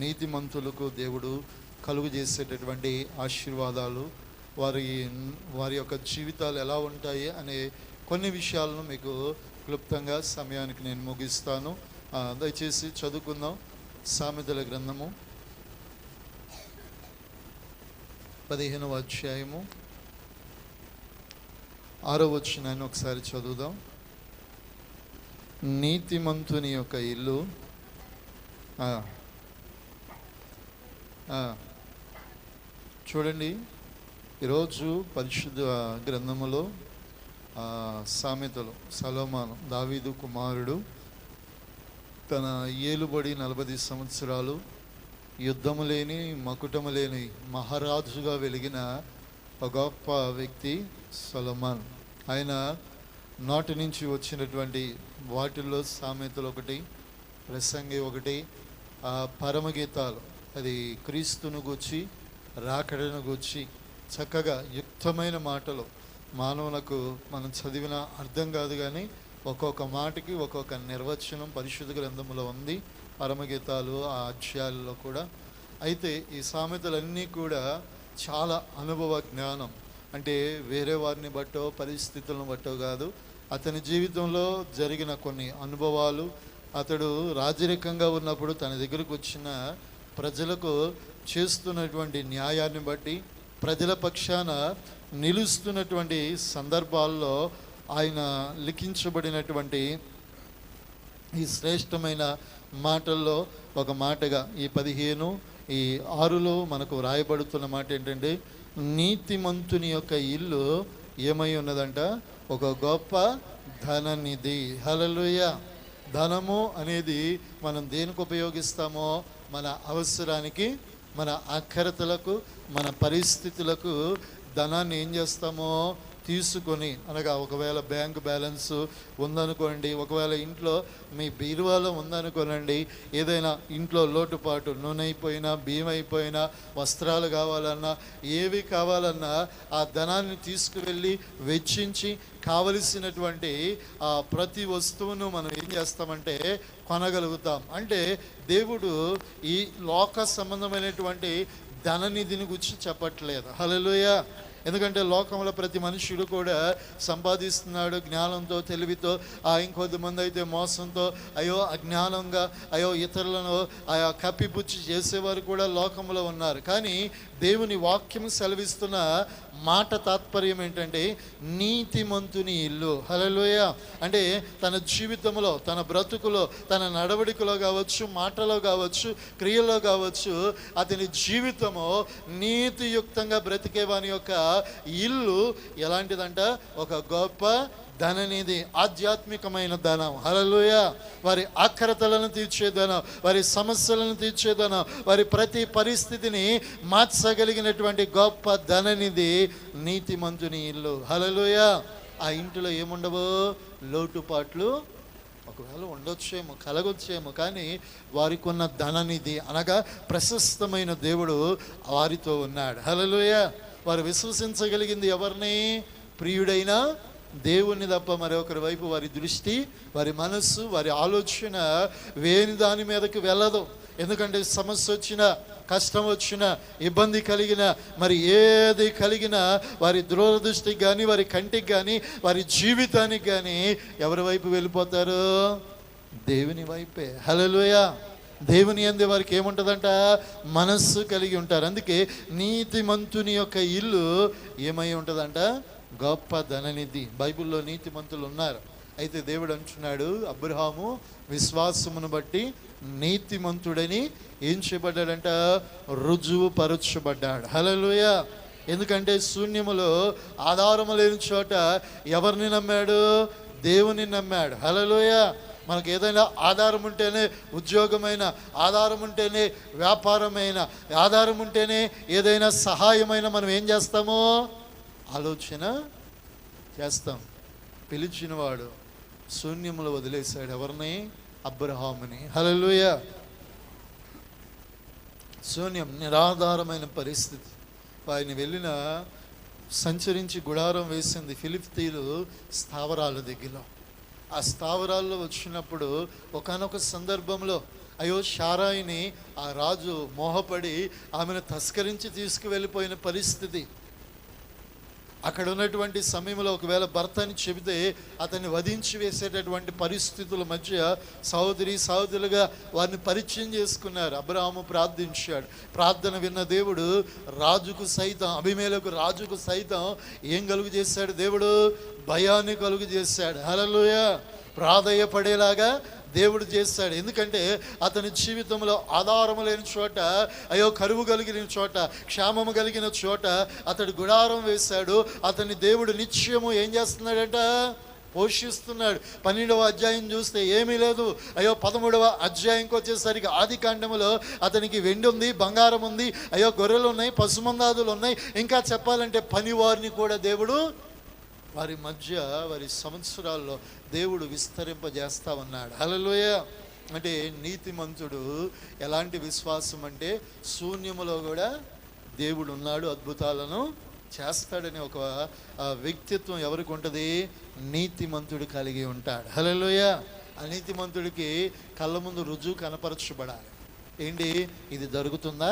నీతిమంతులకు దేవుడు కలుగు చేసేటటువంటి ఆశీర్వాదాలు, వారి యొక్క జీవితాలు ఎలా ఉంటాయి అనే కొన్ని విషయాలను మీకు క్లుప్తంగా సమయానికి నేను ముగిస్తాను. దయచేసి చదువుకుందాం. సామెతల గ్రంథము 15వ అధ్యాయము 6వ వచనాన్ని ఒకసారి చదువుదాం. నీతిమంతుని యొక్క ఇల్లు చూడండి. ఈరోజు పరిశుద్ధ గ్రంథములో సామెతలు సొలొమోను, దావీదు కుమారుడు, తన ఏలుబడి 40 సంవత్సరాలు యుద్ధము లేని మకుటము లేని మహారాజుగా వెలిగిన ఒక గొప్ప వ్యక్తి సొలొమోను. ఆయన నాటి నుంచి వచ్చినటువంటి వాటిల్లో సామెతలు ఒకటి, ప్రసంగి ఒకటి, పరమగీతాలు, అది క్రీస్తును గూర్చి రాకడను గూర్చి చక్కగా యుక్తమైన మాటలు. మానవులకు మనం చదివిన అర్థం కాదు, కానీ ఒక్కొక్క మాటకి ఒక్కొక్క నిర్వచనం పరిశుద్ధ గ్రంథంలో ఉంది, పరమగీతాలు ఆ అధ్యాయాల్లో కూడా. అయితే ఈ సామెతలన్నీ కూడా చాలా అనుభవ జ్ఞానం, అంటే వేరే వారిని బట్టో పరిస్థితులను బట్టో కాదు, అతని జీవితంలో జరిగిన కొన్ని అనుభవాలు, అతడు రాజరికంగా ఉన్నప్పుడు తన దగ్గరకు వచ్చిన ప్రజలకు చేస్తున్నటువంటి న్యాయాన్ని బట్టి, ప్రజల పక్షాన నిలుస్తున్నటువంటి సందర్భాల్లో ఆయన లిఖించబడినటువంటి ఈ శ్రేష్టమైన మాటల్లో ఒక మాటగా ఈ 15:6 మనకు రాయబడుతున్న మాట ఏంటంటే, నీతిమంతుని యొక్క ఇల్లు ఏమై ఉన్నదంట, ఒక గొప్ప ధననిధి. హల్లెలూయా. ధనము అనేది మనం దేనికి ఉపయోగిస్తామో, మన అవసరానికి, మన అక్కరతలకు, మన పరిస్థితులకు ధనాన్ని ఏం చేస్తామో తీసుకొని, అనగా ఒకవేళ బ్యాంక్ బ్యాలెన్స్ ఉందనుకోండి, ఒకవేళ ఇంట్లో మీ బీరువాలో ఉందనుకోనండి, ఏదైనా ఇంట్లో లోటుపాటు, నూనె అయిపోయినా, బియ్యం అయిపోయినా, వస్త్రాలు కావాలన్నా, ఏవి కావాలన్నా ఆ ధనాన్ని తీసుకువెళ్ళి వెచ్చించి కావలసినటువంటి ఆ ప్రతి వస్తువును మనం ఏం చేస్తామంటే కొనగలుగుతాం. అంటే దేవుడు ఈ లోక సంబంధమైనటువంటి ధననిధిని గురించి చెప్పట్లేదు. హల్లెలూయా. ఎందుకంటే లోకంలో ప్రతి మనుష్యుడు కూడా సంపాదిస్తున్నాడు జ్ఞానంతో, తెలివితో, ఇంకొద్దిమంది అయితే మోసంతో, అజ్ఞానంగా, ఇతరులను కప్పిపుచ్చి చేసేవారు కూడా లోకంలో ఉన్నారు. కానీ దేవుని వాక్యం సెలవిస్తున్న మాట తాత్పర్యం ఏంటంటే, నీతిమంతుని ఇల్లు. హల్లెలూయా. అంటే తన జీవితంలో, తన బ్రతుకులో, తన నడవడికలో కావచ్చు, మాటలో కావచ్చు, క్రియలో కావచ్చు, అతని జీవితము నీతియుక్తంగా బ్రతికేవాని యొక్క ఇల్లు ఎలాంటిదంట, ఒక గొప్ప ధననిధి, ఆధ్యాత్మికమైన ధనం. హల్లెలూయా. వారి అక్కరతలను తీర్చే ధనం, వారి సమస్యలను తీర్చే ధనం, వారి ప్రతి పరిస్థితిని మార్చగలిగినటువంటి గొప్ప ధననిధి నీతిమంతుని ఇల్లు. హల్లెలూయా. ఆ ఇంటిలో ఏముండవు, లోటుపాట్లు ఒకవేళ ఉండొచ్చేమో, కలగొచ్చేమో, కానీ వారికి ఉన్న ధననిధి అనగా ప్రశస్తమైన దేవుడు వారితో ఉన్నాడు. హల్లెలూయా. వారు విశ్వసించగలిగింది ఎవరిని? ప్రియుడైన దేవుణ్ణి తప్ప మరొకరి వైపు వారి దృష్టి, వారి మనస్సు, వారి ఆలోచన వేని దాని మీదకి వెళ్ళదు. ఎందుకంటే సమస్య వచ్చినా, కష్టం వచ్చినా, ఇబ్బంది కలిగిన, మరి ఏది కలిగినా వారి దూరదృష్టికి కానీ, వారి కంటికి కానీ, వారి జీవితానికి కానీ ఎవరి వైపు వెళ్ళిపోతారు? దేవుని వైపే. హల్లెలూయా. దేవుని యందు వారికి ఏముంటుందంట, మనస్సు కలిగి ఉంటారు. అందుకే నీతిమంతుని యొక్క ఇల్లు ఏమై ఉంటుందంట, గొప్ప ధననిధి. బైబిల్లో నీతిమంతులు ఉన్నారు. అయితే దేవుడు అంటున్నాడు, అబ్రహాము విశ్వాసమును బట్టి నీతిమంతుడని ఏం చేయబడ్డాడంట, రుజువు పరచబడ్డాడు. హల్లెలూయా. ఎందుకంటే శూన్యములో ఆధారము లేని చోట ఎవరిని నమ్మాడు? దేవుని నమ్మాడు. హల్లెలూయా. మనకు ఏదైనా ఆధారం ఉంటేనే, ఉద్యోగమైన ఆధారం ఉంటేనే, వ్యాపారమైన ఆధారం ఉంటేనే, ఏదైనా సహాయమైన మనం ఏం చేస్తామో ఆలోచన చేస్తాం. పిలిచినవాడు శూన్యములో వదిలేశాడు ఎవరిని? అబ్రహాముని. హల్లెలూయా. శూన్యం, నిరాధారమైన పరిస్థితి. ఆయన వెళ్ళిన సంచరించి గుడారం వేసింది ఫిలిష్తీయులు స్థావరాల దగ్గర. ఆ స్థావరాల్లో వచ్చినప్పుడు ఒకానొక సందర్భంలో అయ్యో షారాయిని ఆ రాజు మోహపడి ఆమెను తస్కరించి తీసుకువెళ్ళిపోయిన పరిస్థితి. అక్కడ ఉన్నటువంటి సమయంలో ఒకవేళ భర్త అని చెబితే అతన్ని వధించి వేసేటటువంటి పరిస్థితుల మధ్య సహోదరులుగా వారిని పరిచయం చేసుకున్నారు. అబ్రాహాము ప్రార్థించాడు. ప్రార్థన విన్న దేవుడు రాజుకు సైతం, అబీమెలెకు రాజుకు సైతం ఏం కలుగు చేశాడు? దేవుడు భయాన్ని కలుగు చేశాడు. హల్లెలూయా! ప్రాధేయపడేలాగా దేవుడు చేస్తాడు. ఎందుకంటే అతని జీవితంలో ఆధారము లేని చోట, అయ్యో కరువు కలిగిన చోట, క్షేమము కలిగిన చోట అతడు గుడారం వేశాడు. అతని దేవుడు నిత్యము ఏం చేస్తున్నాడంట? పోషిస్తున్నాడు. 12వ అధ్యాయం చూస్తే ఏమీ లేదు. అయ్యో 13వ అధ్యాయంకి వచ్చేసరికి ఆది కాండములో అతనికి వెండి ఉంది, బంగారం ఉంది, అయ్యో గొర్రెలు ఉన్నాయి, పశుమందాదులు ఉన్నాయి. ఇంకా చెప్పాలంటే పనివారిని కూడా దేవుడు వారి మధ్య వారి సంవత్సరాల్లో దేవుడు విస్తరింపజేస్తా ఉన్నాడు. హల్లెలూయా! అంటే నీతిమంతుడు ఎలాంటి విశ్వాసం అంటే శూన్యములో కూడా దేవుడు ఉన్నాడు, అద్భుతాలను చేస్తాడని ఒక వ్యక్తిత్వం ఎవరికి ఉంటుంది? నీతిమంతుడు కలిగి ఉంటాడు. హల్లెలూయా! ఆ నీతిమంతుడికి కళ్ళ ముందు రుజువు కనపరచబడాలి. ఏంటి ఇది జరుగుతుందా?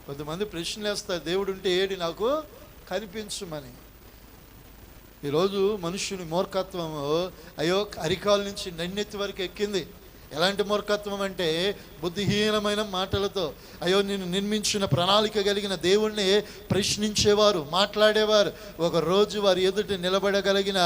కొంతమంది ప్రశ్నలు వేస్తారు, దేవుడు ఉంటే ఏడి నాకు కనిపించుమని. ఈరోజు మనుష్యుని మూర్ఖత్వము అయ్యో అరికాల నుంచి నన్నెత్తి వరకు ఎక్కింది. ఎలాంటి మూర్ఖత్వం అంటే బుద్ధిహీనమైన మాటలతో అయ్యో నేను నిర్మించిన ప్రణాళిక కలిగిన దేవుణ్ణి ప్రశ్నించేవారు, మాట్లాడేవారు. ఒక రోజు వారి ఎదుట నిలబడగలిగిన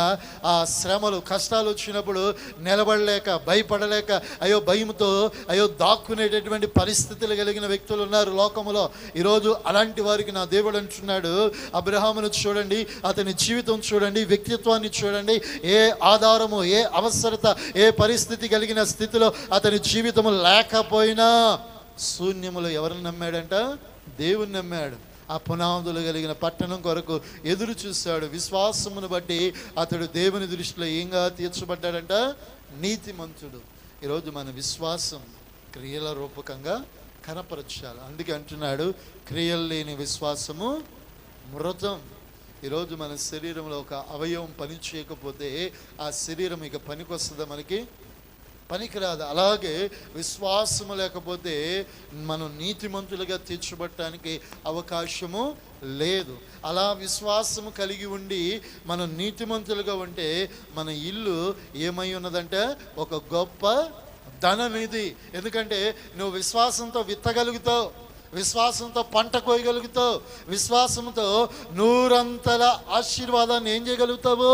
ఆ శ్రమలు, కష్టాలు వచ్చినప్పుడు నిలబడలేక, భయపడలేక, అయ్యో భయంతో అయ్యో దాక్కునేటటువంటి పరిస్థితులు కలిగిన వ్యక్తులు ఉన్నారు లోకములో. ఈరోజు అలాంటి వారికి నా దేవుడు అంటున్నాడు, అబ్రహామును చూడండి, అతని జీవితం చూడండి, వ్యక్తిత్వాన్ని చూడండి. ఏ ఆధారము, ఏ అవసరత, ఏ పరిస్థితి కలిగిన స్థితిలో అతని జీవితము లేకపోయినా శూన్యములో ఎవరిని నమ్మాడంట? దేవుని నమ్మాడు. ఆ పునాదులు కలిగిన పట్టణం కొరకు ఎదురు చూశాడు. విశ్వాసమును బట్టి అతడు దేవుని దృష్టిలో ఏంగా తీర్చబడ్డాడంట? నీతిమంతుడు. ఈరోజు మన విశ్వాసం క్రియల రూపకంగా కనపరచాలి. అందుకే అంటున్నాడు, క్రియలు లేని విశ్వాసము మృతం. ఈరోజు మన శరీరంలో ఒక అవయవం పని చేయకపోతే ఆ శరీరం ఇక పనికొస్తుందా? మనకి పనికిరాదు. అలాగే విశ్వాసము లేకపోతే మనం నీతిమంతులుగా తీర్చబడటానికి అవకాశము లేదు. అలా విశ్వాసము కలిగి ఉండి మనం నీతిమంతులుగా ఉంటే మన ఇల్లు ఏమై ఉన్నదంటే ఒక గొప్ప ధననిధి. ఎందుకంటే నువ్వు విశ్వాసంతో విత్తగలుగుతావు, విశ్వాసంతో పంట కోయగలుగుతావు, విశ్వాసంతో 100 ఆశీర్వాదాన్ని ఏం చేయగలుగుతావు?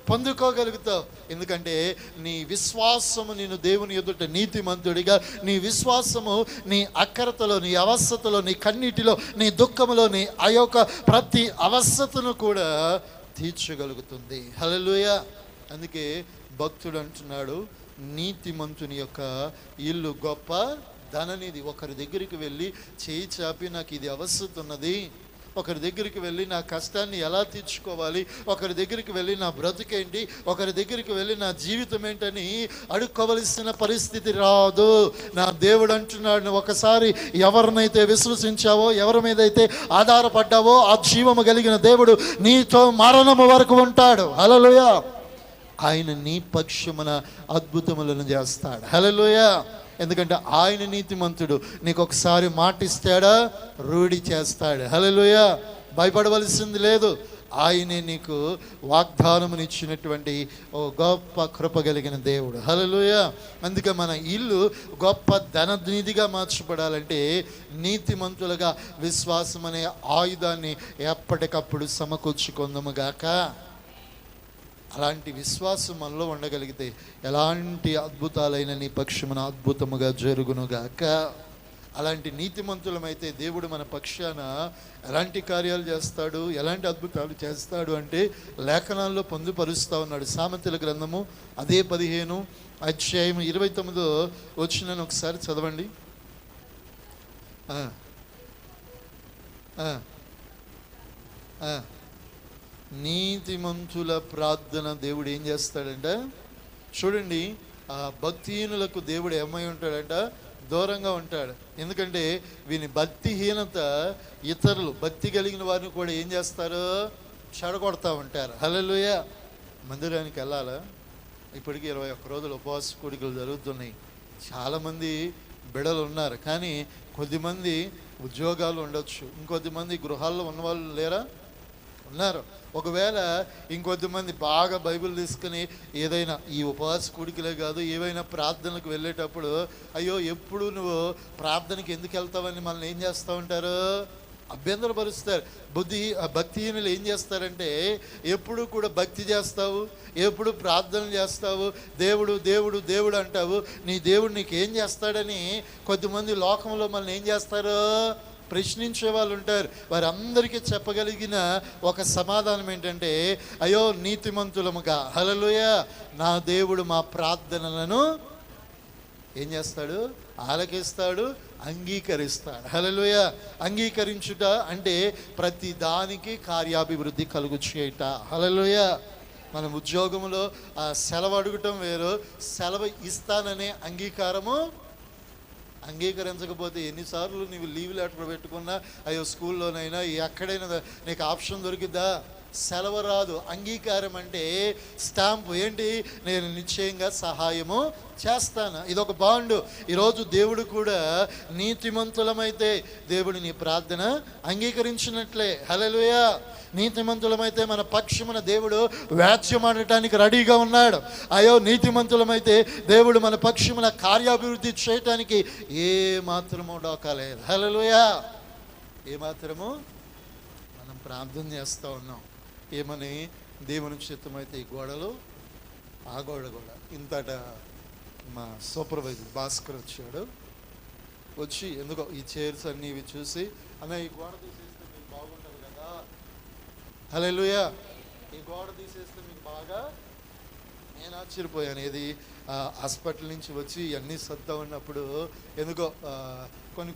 పొందుకోగలుగుతావు. ఎందుకంటే నీ విశ్వాసము నిన్ను దేవుని ఎదుట నీతిమంతుడిగా, నీ విశ్వాసము నీ అక్కరతలో, నీ అవస్థలో, నీ కన్నీటిలో, నీ దుఃఖములో, నీ ఆ యొక్క ప్రతి అవస్థను కూడా తీర్చగలుగుతుంది. హల్లెలూయా! అందుకే భక్తుడు అంటున్నాడు, నీతిమంతుని యొక్క ఇల్లు గొప్ప ధననిధి. ఒకరి దగ్గరికి వెళ్ళి చేయి చాపి నాకు ఇది అవస్థ ఉన్నది, ఒకరి దగ్గరికి వెళ్ళి నా కష్టాన్ని ఎలా తీర్చుకోవాలి, ఒకరి దగ్గరికి వెళ్ళి నా బ్రతుకేంటి, ఒకరి దగ్గరికి వెళ్ళి నా జీవితం ఏంటని అడుక్కోవలసిన పరిస్థితి రాదు. నా దేవుడు అంటున్నాడు, నువ్వు ఒకసారి ఎవరినైతే విశ్వసించావో, ఎవరి మీద అయితే ఆధారపడ్డావో ఆ జీవము కలిగిన దేవుడు నీతో మరణము వరకు ఉంటాడు. హల్లెలూయా! ఆయన నీ పక్షమున అద్భుతములను చేస్తాడు. హల్లెలూయా! ఎందుకంటే ఆయన నీతిమంతుడు. నీకు ఒకసారి మాట ఇస్తాడా, రూఢి చేస్తాడు. హల్లెలూయా! భయపడవలసింది లేదు. ఆయనే నీకు వాగ్దానమునిచ్చినటువంటి ఓ గొప్ప కృప కలిగిన దేవుడు. హల్లెలూయా! అందుకే మన ఇల్లు గొప్ప ధననిధిగా మార్చబడాలంటే నీతిమంతులుగా విశ్వాసం అనే ఆయుధాన్ని ఎప్పటికప్పుడు సమకూర్చుకుందాముగాక. అలాంటి విశ్వాసం మనలో ఉండగలిగితే ఎలాంటి అద్భుతాలైన నీ పక్షమున అద్భుతముగా జరుగునుగాక. అలాంటి నీతిమంతులమైతే దేవుడు మన పక్షాన ఎలాంటి కార్యాలు చేస్తాడు, ఎలాంటి అద్భుతాలు చేస్తాడు అంటే లేఖనాల్లో పొందుపరుస్తూ ఉన్నాడు. సామెతల గ్రంథము అదే 15 అధ్యాయం 29 వచ్చినను ఒకసారి చదవండి. నీతిమంతుల ప్రార్థన దేవుడు ఏం చేస్తాడంట? చూడండి, ఆ భక్తిహీనులకు దేవుడు ఏమై ఉంటాడంట? దూరంగా ఉంటాడు. ఎందుకంటే వీని భక్తిహీనత ఇతరులు భక్తి కలిగిన వారిని కూడా ఏం చేస్తారు? చెడగొడతా ఉంటారు. హల్లెలూయా! మందిరానికి వెళ్ళాలా? ఇప్పటికీ 21 రోజులు ఉపవాస కూడికలు జరుగుతున్నాయి. చాలామంది బిడలు ఉన్నారు, కానీ కొద్దిమంది ఉద్యోగాలు ఉండొచ్చు, ఇంకొద్దిమంది గృహాల్లో ఉన్నవాళ్ళు లేరా? ఉన్నారు. ఒకవేళ ఇంకొద్దిమంది బాగా బైబిల్ తీసుకుని ఏదైనా ఈ ఉపవాస కూడికలే కాదు ఏవైనా ప్రార్థనలకు వెళ్ళేటప్పుడు అయ్యో ఎప్పుడు నువ్వు ప్రార్థనకి ఎందుకు వెళ్తావని మనల్ని ఏం చేస్తూ ఉంటారు? అభ్యంతరపరుస్తారు. భక్తిహీనులు ఏం చేస్తారంటే ఎప్పుడు కూడా భక్తి చేస్తావు, ఎప్పుడు ప్రార్థన చేస్తావు, దేవుడు దేవుడు దేవుడు అంటావు, నీ దేవుడు నీకు ఏం చేస్తాడని కొద్దిమంది లోకంలో మనల్ని ఏం చేస్తారు? ప్రశ్నించే వాళ్ళు ఉంటారు. వారందరికీ చెప్పగలిగిన ఒక సమాధానం ఏంటంటే అయ్యో నీతిమంతులముగా హల్లెలూయా నా దేవుడు మా ప్రార్థనలను ఏం చేస్తాడు? ఆలకిస్తాడు, అంగీకరిస్తాడు. హల్లెలూయా. అంగీకరించుట అంటే ప్రతి దానికి కార్యాభివృద్ధి కలుగు చేయట. హల్లెలూయా. మనం ఉద్యోగంలో సెలవు అడగటం వేరు, సెలవు ఇస్తాననే అంగీకరించకపోతే ఎన్నిసార్లు నీవు లీవ్ లెటర్ పెట్టుకున్నా అయ్యో స్కూల్లోనైనా ఎక్కడైనా నీకు ఆప్షన్ దొరికిద్దా? సెలవు రాదు. అంగీకారం అంటే స్టాంపు ఏంటి? నేను నిశ్చయంగా సహాయము చేస్తాను, ఇదొక బాండు. ఈరోజు దేవుడు కూడా నీతిమంతులమైతే దేవుడు నీ ప్రార్థన అంగీకరించినట్లే. హల్లెలూయా. నీతిమంతులమైతే మన పక్షమున దేవుడు వ్యాజ్యమాడటానికి రెడీగా ఉన్నాడు. అయ్యో నీతిమంతులమైతే దేవుడు మన పక్షమున కార్యాభివృద్ధి చేయటానికి ఏ మాత్రము డోకాలేదు. హల్లెలూయా. ఏ మాత్రము మనం ప్రార్థన చేస్తూ ఉన్నాం. ఏమని? దేవుని చిత్తమైతే ఈ గోడలు, ఆ గోడ కూడా. ఇంతట మా సూపర్వైజర్ భాస్కర్ వచ్చాడు. వచ్చి ఎందుకో ఈ చైర్స్ అన్నీ ఇవి చూసి అన్న ఈ గోడ తీసేస్తే మీకు బాగుంటుంది కదా. హల్లెలూయా. ఈ గోడ తీసేస్తే మీకు బాగా. నేను ఆశ్చర్యపోయాను. ఏది హాస్పిటల్ నుంచి వచ్చి అన్నీ సర్దా ఉన్నప్పుడు ఎందుకో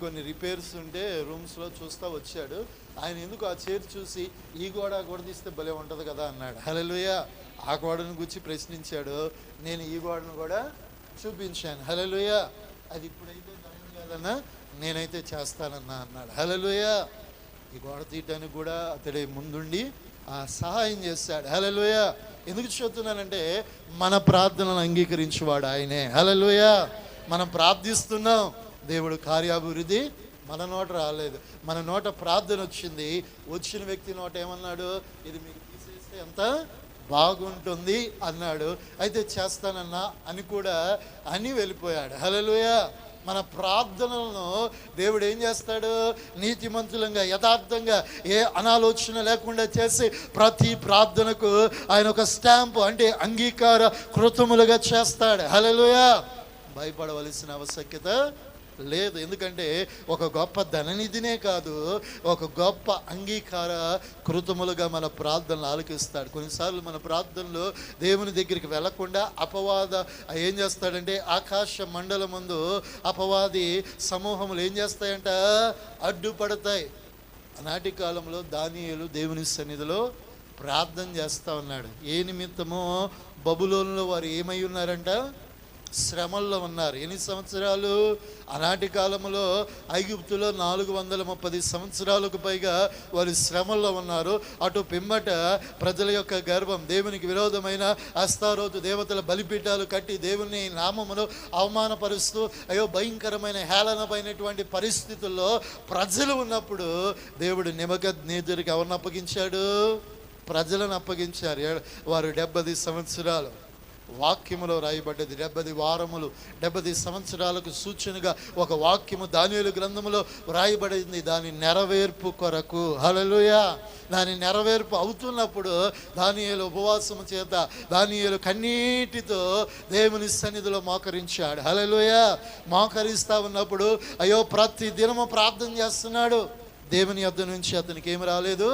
కొన్ని రిపేర్స్ ఉంటే రూమ్స్లో చూస్తూ వచ్చాడు. ఆయన ఎందుకు ఆ చైర్ చూసి ఈ గోడ తీస్తే భలే ఉంటుంది కదా అన్నాడు. హల్లెలూయా. ఆ గోడను గురించి ప్రశ్నించాడు. నేను ఈ గోడను కూడా చూపించాను. హల్లెలూయా. అది ఇప్పుడైతే జరగదు కదన్నా, నేనైతే చేస్తానన్నా అన్నాడు. హల్లెలూయా. ఈ గోడ తీయటానికి కూడా అతడి ముందుండి సహాయం చేశాడు. హల్లెలూయా. ఎందుకు చెప్తున్నానంటే మన ప్రార్థనను అంగీకరించేవాడు ఆయనే. హల్లెలూయా. మనం ప్రార్థిస్తున్నాం, దేవుడు కార్యాభివృద్ధి మన నోట రాలేదు, మన నోట ప్రార్థన వచ్చింది. వచ్చిన వ్యక్తి నోట ఏమన్నాడు? ఇది మీకు తీసేస్తే ఎంత బాగుంటుంది అన్నాడు. అయితే చేస్తానన్నా అని కూడా అని వెళ్ళిపోయాడు. హల్లెలూయా. మన ప్రార్థనలను దేవుడు ఏం చేస్తాడు? నీతిమంతులంగా యథార్థంగా ఏ అనాలోచన లేకుండా చేసి ప్రతి ప్రార్థనకు ఆయన ఒక స్టాంపు అంటే అంగీకార కృతములుగా చేస్తాడు. హల్లెలూయా. భయపడవలసిన ఆవశ్యకత లేదు. ఎందుకంటే ఒక గొప్ప ధననిధినే కాదు, ఒక గొప్ప అంగీకార కృతములుగా మన ప్రార్థనలు ఆలకిస్తాడు. కొన్నిసార్లు మన ప్రార్థనలు దేవుని దగ్గరికి వెళ్లకుండా అపవాద ఏం చేస్తాడంటే ఆకాశ మండలం ముందు అపవాది సమూహములు ఏం చేస్తాయంట? అడ్డుపడతాయి. ఆనాటి కాలంలో దానియేలు దేవుని సన్నిధిలో ప్రార్థన చేస్తూ ఉన్నాడు. ఏ నిమిత్తమో? బబులోనులో వారు ఏమై ఉన్నారంట? శ్రమల్లో ఉన్నారు. ఎన్ని సంవత్సరాలు? ఆనాటి కాలంలో ఐగుప్తులో 430 సంవత్సరాలకు పైగా వారు శ్రమల్లో ఉన్నారు. అటు పిమ్మట ప్రజల యొక్క గర్వం, దేవునికి విరోధమైన అస్తారోతు దేవతల బలిపీఠాలు కట్టి దేవుని నామమును అవమానపరుస్తూ అయ్యో భయంకరమైన హేళనమైనటువంటి పరిస్థితుల్లో ప్రజలు ఉన్నప్పుడు దేవుడు నెబుకద్నెజరుకి ఎవరిని అప్పగించాడు? ప్రజలను అప్పగించారు. వారు 70 సంవత్సరాలు వాక్యములో రాయబడ్డది. 70 వారములు 70 సంవత్సరాలకు సూచనగా ఒక వాక్యము దానియేలు గ్రంథములో రాయబడింది. దాని నెరవేర్పు కొరకు. హల్లెలూయా. దాని నెరవేర్పు అవుతున్నప్పుడు దానియేలు ఉపవాసము చేత, దానియేలు కన్నీటితో దేవుని సన్నిధిలో మోకరించాడు. హల్లెలూయా. మోకరిస్తా ఉన్నప్పుడు అయ్యో ప్రతి దినము ప్రార్థన చేస్తున్నాడు. దేవుని యొద్ద నుంచి అతనికి ఏమి రాలేదు?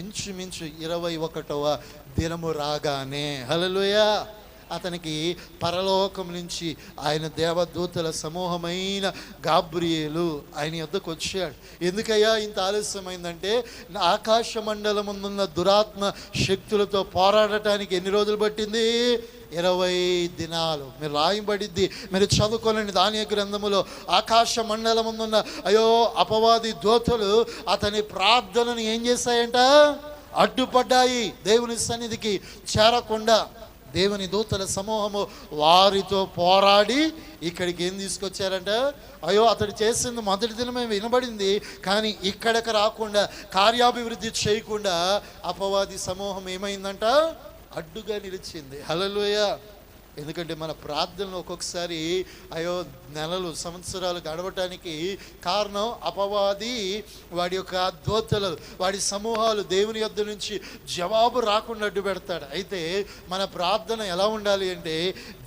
ఇంచుమించు 21వ దినము రాగానే హల్లెలూయా అతనికి పరలోకం నుంచి ఆయన దేవదూతల సమూహమైన గాబ్రియేలు ఆయన యొద్దకు వచ్చాడు. ఎందుకయ్యా ఇంత ఆలస్యమైందంటే ఆకాశ మండలం ముందున్న దురాత్మ శక్తులతో పోరాడటానికి ఎన్ని రోజులు పట్టింది? 20 దినాలు. మీరు రాయబడిద్ది, మీరు చదువుకోలేని దానియేలు గ్రంథములో ఆకాశ మండలం ముందున్న అయ్యో అపవాది దూతలు అతని ప్రార్థనను ఏం చేశాయంట? అడ్డుపడ్డాయి. దేవుని సన్నిధికి చేరకుండా దేవుని దూతల సమూహము వారితో పోరాడి ఇక్కడికి ఏం తీసుకొచ్చారంట? అయ్యో, అతడు చేసింది మొదటి దినమే వినబడింది, కానీ ఇక్కడికి రాకుండా, కార్యాభివృద్ధి చేయకుండా అపవాది సమూహం ఏమైందంట? అడ్డుగా నిలిచింది. హల్లెలూయా. ఎందుకంటే మన ప్రార్థనలు ఒక్కొక్కసారి అయ్యో నెలలు సంవత్సరాలు గడవటానికి కారణం అపవాది వాడి యొక్క దూతలు, వాడి సమూహాలు దేవుని యొద్ద నుంచి జవాబు రాకుండా అడ్డు పెడతాడు. అయితే మన ప్రార్థన ఎలా ఉండాలి అంటే,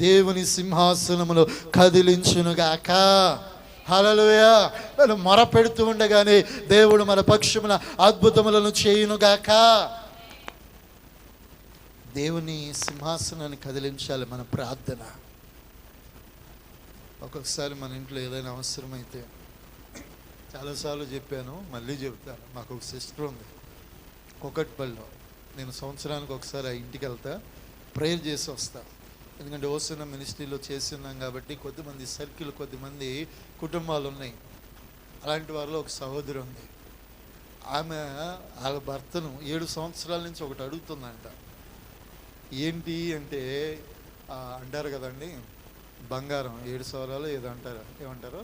దేవుని సింహాసనములో కదిలించునుగాక. హల్లెలూయా. మనం మొర పెడుతూ ఉండగానే దేవుడు మన పక్షమున అద్భుతములను చేయునుగాక. దేవుని సింహాసనాన్ని కదిలించాలి మన ప్రార్థన. ఒక్కొక్కసారి మన ఇంట్లో ఏదైనా అవసరమైతే, చాలాసార్లు చెప్పాను, మళ్ళీ చెప్తాను. మాకు ఒక సిస్టర్ ఉంది కుకట్పల్లిలో. నేను సంవత్సరానికి ఒకసారి ఆ ఇంటికి వెళ్తా, ప్రేయర్ చేసి వస్తా. ఎందుకంటే ఓసిన మినిస్ట్రీలో చేసి ఉన్నాం కాబట్టి కొద్దిమంది సర్కిల్, కొద్దిమంది కుటుంబాలు ఉన్నాయి. అలాంటి వారిలో ఒక సహోదరి ఉంది. ఆమె వాళ్ళ భర్తను 7 సంవత్సరాల నుంచి ఒకటి అడుగుతుందంట. ఏంటి అంటే అంటారు కదండి, బంగారం 7 సవరాలు ఏదో అంటారు, ఏమంటారు,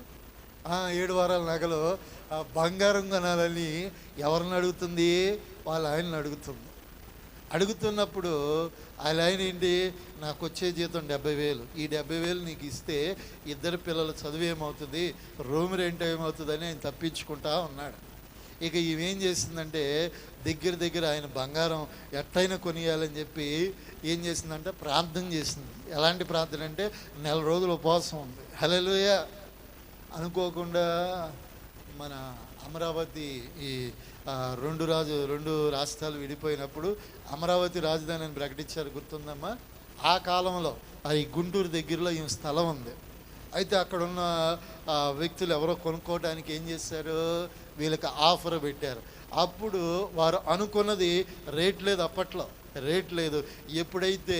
7 వారాల నగలు బంగారం కొనాలని ఎవరిని అడుగుతుంది? వాళ్ళ ఆయన్ని అడుగుతుంది. అడుగుతున్నప్పుడు వాళ్ళ ఆయన ఏంటి, నాకు వచ్చే జీతం 70,000, ఈ 70,000 నీకు ఇస్తే 2 పిల్లల చదువు ఏమవుతుంది, రూమ్ రెంట్ ఏమవుతుందని ఆయన తప్పించుకుంటా ఉన్నాడు. ఇక ఇవేం చేసిందంటే, దగ్గర ఆయన బంగారం ఎట్టయినా కొనియాలని చెప్పి ఏం చేసిందంటే ప్రార్థన చేసింది. ఎలాంటి ప్రార్థన అంటే 4 రోజులు ఉపవాసం ఉంది. హల్లెలూయా. అనుకోకుండా మన అమరావతి ఈ 2 రాష్ట్రాలు విడిపోయినప్పుడు అమరావతి రాజధాని అని ప్రకటించారు, గుర్తుందమ్మా? ఆ కాలంలో అది గుంటూరు దగ్గరలో ఈ స్థలం ఉంది. అయితే అక్కడున్న వ్యక్తులు ఎవరో కొనుక్కోవడానికి ఏం చేశారు, వీళ్ళకి ఆఫర్ పెట్టారు. అప్పుడు వారు అనుకున్నది రేట్ లేదు, అప్పట్లో రేట్ లేదు. ఎప్పుడైతే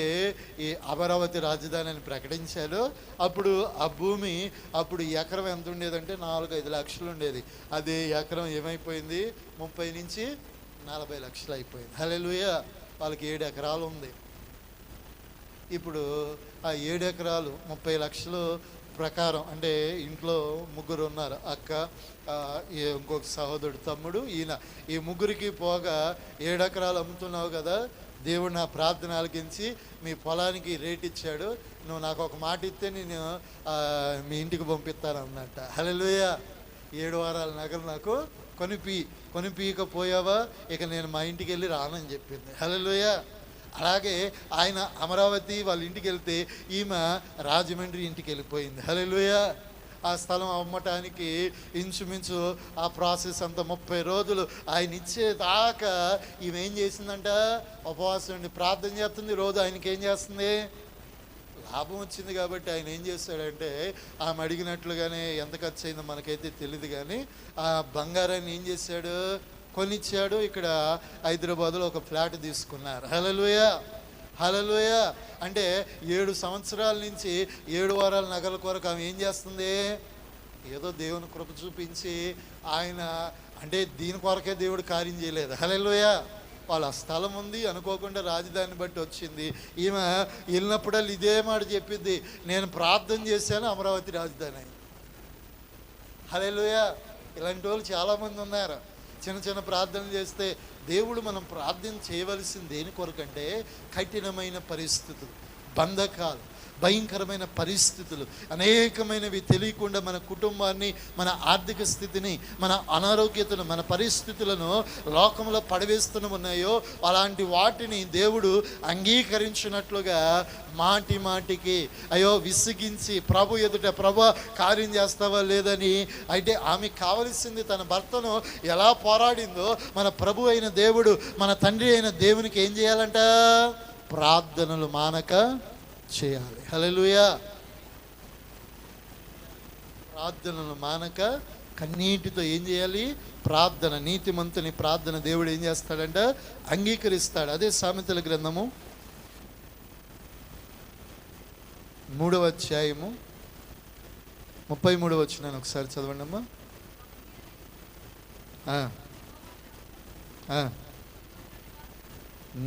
ఈ అమరావతి రాజధాని అని ప్రకటించారో అప్పుడు ఆ భూమి, అప్పుడు ఎకరం ఎంత ఉండేదంటే 4-5 లక్షలు ఉండేది. అది ఎకరం ఏమైపోయింది, 30 నుంచి 40 లక్షలు అయిపోయింది. హల్లెలూయా. వాళ్ళకి 7 ఎకరాలు ఉంది. ఇప్పుడు ఆ 7 ఎకరాలు 30 లక్షలు ప్రకారం, అంటే ఇంట్లో 3 ఉన్నారు, అక్క, ఇంకొక సహోదరుడు, తమ్ముడు, ఈయన, ఈ 3కి పోగా 7 ఎకరాలు అమ్ముతున్నావు కదా, దేవుడు నా ప్రార్థన ఆలకించి మీ పొలానికి రేట్ ఇచ్చాడు, నువ్వు నాకు ఒక మాట ఇస్తే నేను మీ ఇంటికి పంపిస్తాను అన్నట్ట. హల్లెలూయా. 7 వారాల నగలు నాకు కొనిపీయకపోయావా, ఇక నేను మా ఇంటికి వెళ్ళి రానని చెప్పింది. హల్లెలూయా. అలాగే ఆయన అమరావతి వాళ్ళ ఇంటికి వెళ్తే ఈమె రాజమండ్రి ఇంటికి వెళ్ళిపోయింది. హల్లెలూయా. ఆ స్థలం అమ్మటానికి ఇంచుమించు ఆ ప్రాసెస్ అంతా 30 రోజులు ఆయన ఇచ్చేదాకా ఈమె ఏం చేసిందంట, ఉపవాసం ఉండి ప్రార్థన చేస్తుంది. రోజు ఆయనకి ఏం చేస్తుంది, లాభం వచ్చింది కాబట్టి ఆయన ఏం చేస్తాడంటే, ఆమె అడిగినట్లుగానే ఎంత ఖర్చు అయిందో మనకైతే తెలియదు, కానీ ఆ బంగారాన్ని ఏం చేశాడు, కొనిచ్చాడు. ఇక్కడ హైదరాబాద్లో ఒక ఫ్లాట్ తీసుకున్నారు. హల్లెలూయా. హల్లెలూయా. అంటే 7 సంవత్సరాల నుంచి 7 వారాల నగల కొరకు ఆమె ఏం చేస్తుంది, ఏదో దేవుని కృప చూపించి ఆయన, అంటే దీని కొరకే దేవుడు కార్యం చేయలేదు. హల్లెలూయా. వాళ్ళ స్థలం ఉంది, అనుకోకుండా రాజధాని బట్టి వచ్చింది. ఈమె వెళ్ళినప్పుడల్లా ఇదే మాట చెప్పింది, నేను ప్రార్థన చేశాను, అమరావతి రాజధాని అయింది. హల్లెలూయా. ఇలాంటి వాళ్ళు చాలామంది ఉన్నారు. చిన్న ప్రార్థనలు చేస్తే దేవుడు, మనం ప్రార్థన చేయవలసింది దేని కొరకంటే, కఠినమైన పరిస్థితులు, బంధకాలు, భయంకరమైన పరిస్థితులు, అనేకమైనవి తెలియకుండా మన కుటుంబాన్ని, మన ఆర్థిక స్థితిని, మన అనారోగ్యతను, మన పరిస్థితులను లోకంలో పడవేస్తూనే ఉన్నాయో, అలాంటి వాటిని దేవుడు అంగీకరించినట్లుగా మాటికి అయ్యో విసిగించి ప్రభు ఎదుట, ప్రభు కార్యం చేస్తావా లేదని, అయితే ఆమెకు కావలసింది తన భర్తను ఎలా పోరాడిందో, మన ప్రభు అయిన దేవుడు, మన తండ్రి అయిన దేవునికి ఏం చేయాలంట, ప్రార్థనలు మానక చేయాలి. హల్లెలూయా. ప్రార్థనలు మానక కన్నీటితో ఏం చేయాలి, ప్రార్థన. నీతిమంతుని ప్రార్థన దేవుడు ఏం చేస్తాడంట, అంగీకరిస్తాడు. అదే సామెతల గ్రంథము 3వ అధ్యాయము 33వ వచనాన్ని ఒకసారి చదవండి అమ్మా.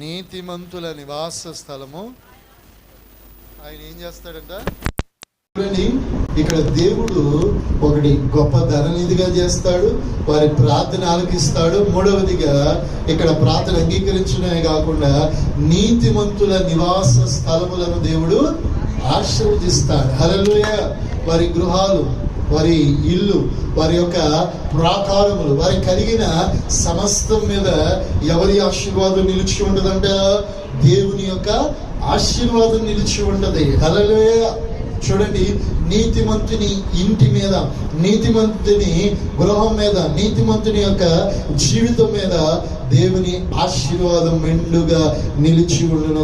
నీతిమంతుల నివాస స్థలము ఆయన ఏం చేస్తాడంట? ఇక్కడ దేవుడు ఒకటి గొప్ప ధననిధిగా చేస్తాడు, వారి ప్రార్థన ఆలకిస్తాడు. మూడవదిగా ఇక్కడ ప్రార్థన అంగీకరించడమే కాకుండా నీతిమంతుల నివాస స్థలములను దేవుడు ఆశీర్వదిస్తాడు. హల్లెలూయా. వారి గృహాలు, వారి ఇల్లు, వారి యొక్క ప్రాకారములు, వారి కలిగిన సమస్తం మీద ఎవరి ఆశీర్వాదం నిలిచి ఉంటదంట? దేవుని యొక్క ఆశీర్వాదం నిలిచి ఉంటది. హల్లెలూయా. చూడండి, నీతిమంతుని ఇంటి మీద, నీతిమంతుని గృహం మీద, నీతిమంతుని యొక్క జీవితం మీద దేవుని ఆశీర్వాదం మెండుగా నిలిచి ఉండును.